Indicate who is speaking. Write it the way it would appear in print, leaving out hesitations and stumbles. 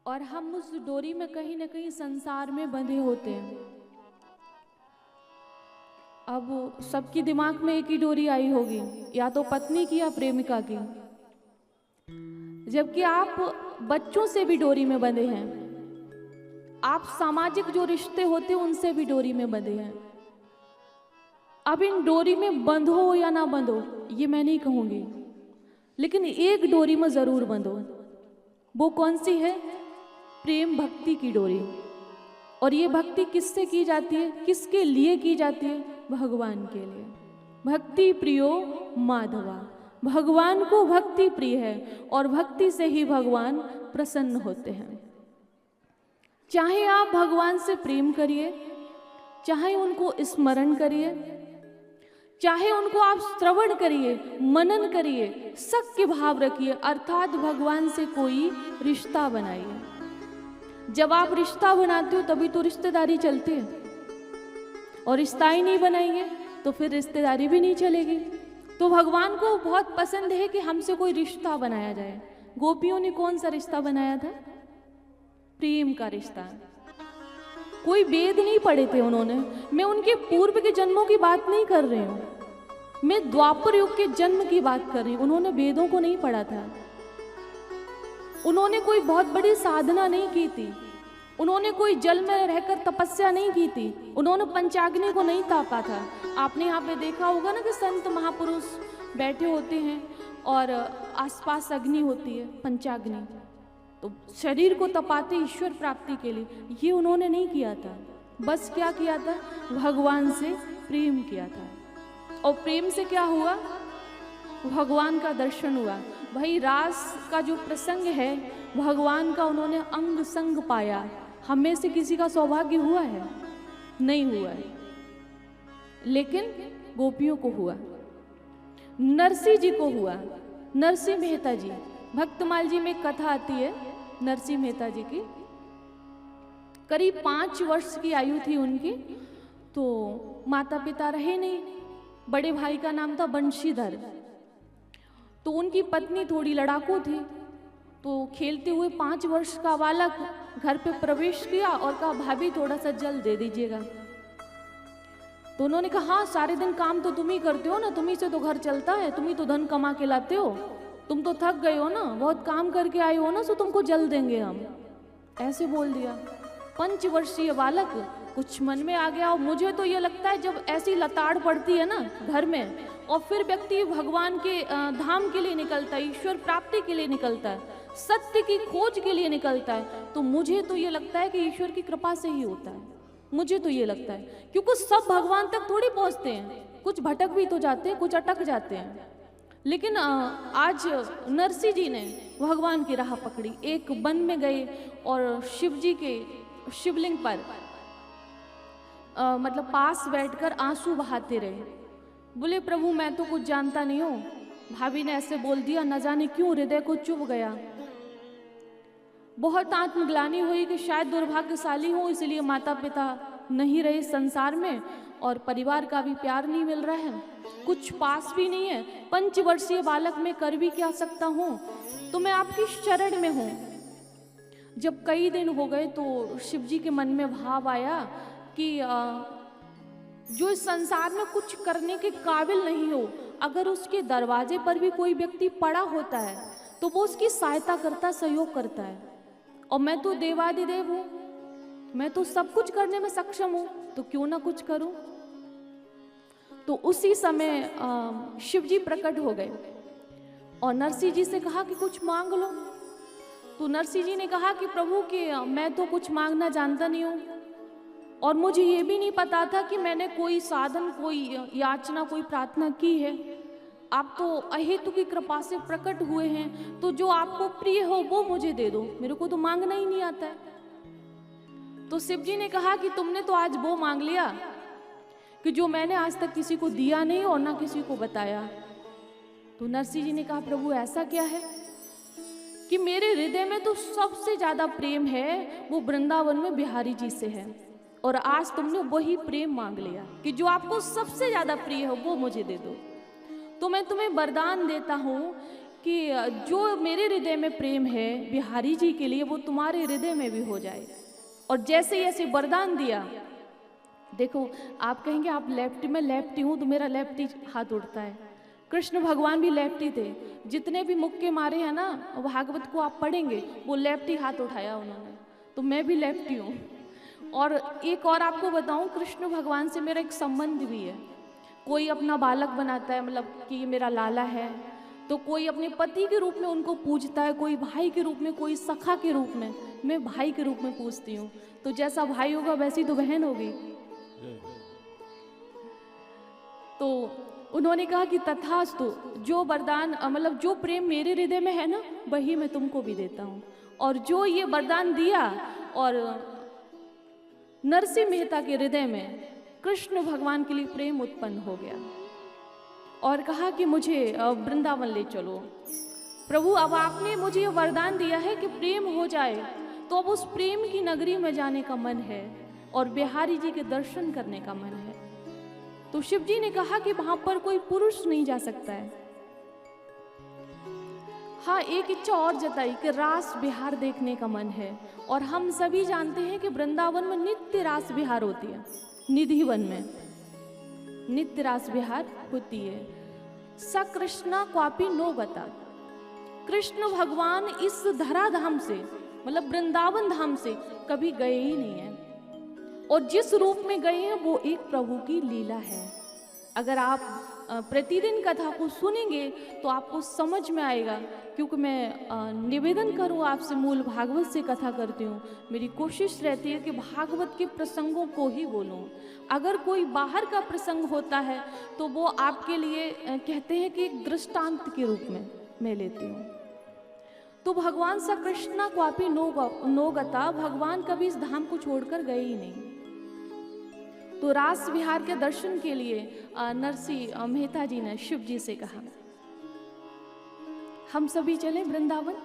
Speaker 1: और हम उस डोरी में कहीं ना कहीं संसार में बंधे होते हैं। अब सबकी दिमाग में एक ही डोरी आई होगी, या तो पत्नी की या प्रेमिका की, जबकि आप बच्चों से भी डोरी में बंधे हैं। आप सामाजिक जो रिश्ते होते हैं उनसे भी डोरी में बंधे हैं। अब इन डोरी में बंधो या ना बंधो ये मैं नहीं कहूंगी, लेकिन एक डोरी में जरूर बंधो। वो कौन सी है? प्रेम भक्ति की डोरी। और ये भक्ति किससे की जाती है, किसके लिए की जाती है? भगवान के लिए। भक्ति प्रियो माधवा, भगवान को भक्ति प्रिय है और भक्ति से ही भगवान प्रसन्न होते हैं। चाहे आप भगवान से प्रेम करिए, चाहे उनको स्मरण करिए, चाहे उनको आप श्रवण करिए, मनन करिए, सख्य भाव रखिए, अर्थात भगवान से कोई रिश्ता बनाइए। जब आप रिश्ता बनाते हो तभी तो रिश्तेदारी चलती है, और रिश्ता ही नहीं बनाएंगे तो फिर रिश्तेदारी भी नहीं चलेगी। तो भगवान को बहुत पसंद है कि हमसे कोई रिश्ता बनाया जाए। गोपियों ने कौन सा रिश्ता बनाया था? प्रेम का रिश्ता। कोई वेद नहीं पढ़े थे उन्होंने। मैं उनके पूर्व के जन्मों की बात नहीं कर रही हूँ, मैं द्वापर युग के जन्म की बात कर रही हूँ। उन्होंने वेदों को नहीं पढ़ा था, उन्होंने कोई बहुत बड़ी साधना नहीं की थी, उन्होंने कोई जल में रहकर तपस्या नहीं की थी, उन्होंने पंचाग्नि को नहीं तापा था। आपने यहाँ पे देखा होगा ना कि संत महापुरुष बैठे होते हैं और आसपास अग्नि होती है, पंचाग्नि, तो शरीर को तपाते ईश्वर प्राप्ति के लिए। ये उन्होंने नहीं किया था, बस क्या किया था? भगवान से प्रेम किया था। और प्रेम से क्या हुआ? भगवान का दर्शन हुआ। भाई रास का जो प्रसंग है, भगवान का उन्होंने अंग संग पाया। हमें से किसी का सौभाग्य हुआ है? नहीं हुआ है, लेकिन गोपियों को हुआ, नरसिंह जी को हुआ। नरसिंह मेहता जी, भक्तमाल जी में एक कथा आती है नरसिंह मेहता जी की। करीब 5 वर्ष की आयु थी उनकी, तो माता पिता रहे नहीं। बड़े भाई का नाम था बंशीधर। तो उनकी पत्नी थोड़ी लड़ाकू थी, तो खेलते हुए 5 वर्ष का बालक घर पे प्रवेश किया और कहा, भाभी थोड़ा सा जल दे दीजिएगा। तो उन्होंने कहा, हाँ सारे दिन काम तो तुम ही करते हो ना, तुम ही से तो घर चलता है, तुम ही तो धन कमा के लाते हो, तुम तो थक गए हो ना, बहुत काम करके आए हो ना, सो तुमको जल देंगे हम। ऐसे बोल दिया। 5 वर्षीय बालक, कुछ मन में आ गया। और मुझे तो ये लगता है जब ऐसी लताड़ पड़ती है ना घर में, और फिर व्यक्ति भगवान के धाम के लिए निकलता है, ईश्वर प्राप्ति के लिए निकलता है, सत्य की खोज के लिए निकलता है, तो मुझे तो ये लगता है कि ईश्वर की कृपा से ही होता है। मुझे तो ये लगता है, क्योंकि सब भगवान तक थोड़ी पहुंचते हैं, कुछ भटक भी तो जाते हैं, कुछ अटक जाते हैं। लेकिन आज नरसिंह जी ने भगवान की राह पकड़ी। एक वन में गए और शिव जी के शिवलिंग पर मतलब पास बैठकर आंसू बहाते रहे। बोले, प्रभु मैं तो कुछ जानता नहीं हूँ, भाभी ने ऐसे बोल दिया, न जाने क्यों हृदय को चुभ गया। बहुत आत्मग्लानि हुई कि शायद दुर्भाग्यशाली हूँ, इसलिए माता पिता नहीं रहे संसार में और परिवार का भी प्यार नहीं मिल रहा है, कुछ पास भी नहीं है। 5 वर्षीय बालक में कर भी क्या सकता हूँ, तो मैं आपकी शरण में हूँ। जब कई दिन हो गए तो शिव जी के मन में भाव आया कि जो इस संसार में कुछ करने के काबिल नहीं हो, अगर उसके दरवाजे पर भी कोई व्यक्ति पड़ा होता है तो वो उसकी सहायता करता, सहयोग करता है। और मैं तो देवादिदेव हूँ, मैं तो सब कुछ करने में सक्षम हूँ, तो क्यों ना कुछ करूं। तो उसी समय शिव जी प्रकट हो गए और नरसिंह जी से कहा कि कुछ मांग लो। तो नरसिंह जी ने कहा कि प्रभु कि मैं तो कुछ मांगना जानता नहीं हूँ, और मुझे ये भी नहीं पता था कि मैंने कोई साधन, कोई याचना, कोई प्रार्थना की है। आप तो अहेतु की कृपा से प्रकट हुए हैं, तो जो आपको प्रिय हो वो मुझे दे दो, मेरे को तो मांगना ही नहीं आता है। तो शिव जी ने कहा कि तुमने तो आज वो मांग लिया कि जो मैंने आज तक किसी को दिया नहीं और ना किसी को बताया। तो नरसिंह जी ने कहा, प्रभु ऐसा क्या है कि मेरे हृदय में तो सबसे ज्यादा प्रेम है, वो वृंदावन में बिहारी जी से है, और आज तुमने वही प्रेम मांग लिया कि जो आपको सबसे ज्यादा प्रिय हो वो मुझे दे दो। तो मैं तुम्हें वरदान देता हूं कि जो मेरे हृदय में प्रेम है बिहारी जी के लिए वो तुम्हारे हृदय में भी हो जाए। और जैसे ही ऐसे वरदान दिया, देखो आप कहेंगे आप लेफ्टी, मैं लेफ्टी हूँ तो मेरा लेफ्टी हाथ उठता है। कृष्ण भगवान भी लेफ्टी थे, जितने भी मुक्के मारे हैं ना भागवत को आप पढ़ेंगे वो लेफ्टी हाथ उठाया उन्होंने, तो मैं भी लेफ्टी हूँ। और एक और आपको बताऊं, कृष्ण भगवान से मेरा एक संबंध भी है। कोई अपना बालक बनाता है, मतलब कि ये मेरा लाला है, तो कोई अपने पति के रूप में उनको पूजता है, कोई भाई के रूप में, कोई सखा के रूप में, मैं भाई के रूप में पूजती हूँ। तो जैसा भाई होगा वैसी तो बहन होगी। तो उन्होंने कहा कि तथास्तु, जो वरदान मतलब जो प्रेम मेरे हृदय में है ना वही मैं तुमको भी देता हूँ। और जो ये वरदान दिया, और नरसिंह मेहता के हृदय में कृष्ण भगवान के लिए प्रेम उत्पन्न हो गया और कहा कि मुझे वृंदावन ले चलो। प्रभु अब आपने मुझे ये वरदान दिया है कि प्रेम हो जाए, तो अब उस प्रेम की नगरी में जाने का मन है और बिहारी जी के दर्शन करने का मन है। तो शिव जी ने कहा कि वहां पर कोई पुरुष नहीं जा सकता है। हाँ, एक इच्छा और जताई कि रास विहार देखने का मन है। और हम सभी जानते हैं कि वृंदावन में नित्य रास विहार होती है, निधिवन में नित्य रास विहार होती है। स कृष्णा क्वापी नो गता, कृष्ण भगवान इस धराधाम से मतलब वृंदावन धाम से कभी गए ही नहीं है, और जिस रूप में गए हैं वो एक प्रभु की लीला है। अगर आप प्रतिदिन कथा को सुनेंगे तो आपको समझ में आएगा, क्योंकि मैं निवेदन करूं आपसे, मूल भागवत से कथा करती हूँ। मेरी कोशिश रहती है कि भागवत के प्रसंगों को ही बोलूं। अगर कोई बाहर का प्रसंग होता है तो वो आपके लिए कहते हैं कि एक दृष्टांत के रूप में मैं लेती हूँ। तो भगवान सा कृष्णा क्वापी नो गता, भगवान कभी इस धाम को छोड़कर गए ही नहीं। तो रास विहार के दर्शन के लिए नरसिंह मेहता जी ने शिव जी से कहा, हम सभी चलें वृंदावन।